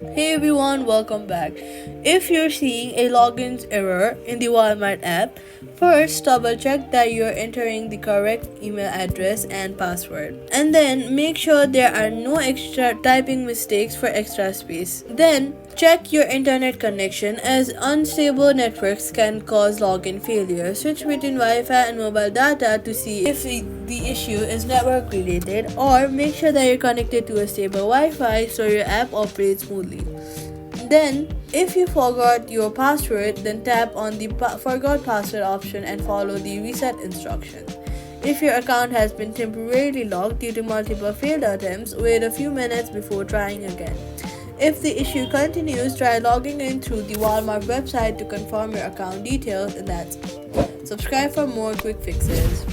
Hey everyone, welcome back. If you're seeing a login error in the Walmart app, first double check that you're entering the correct email address and password. And then make sure there are no extra typing mistakes for extra space. Then check your internet connection as unstable networks can cause login failure. Switch between Wi-Fi and mobile data to see if the issue is network related, or make sure that you're connected to a stable Wi-Fi so your app operates smoothly. Then, if you forgot your password, then tap on the forgot password option and follow the reset instructions. If your account has been temporarily locked due to multiple failed attempts, wait a few minutes before trying again. If the issue continues, try logging in through the Walmart website to confirm your account details, and that's it. Subscribe for more quick fixes.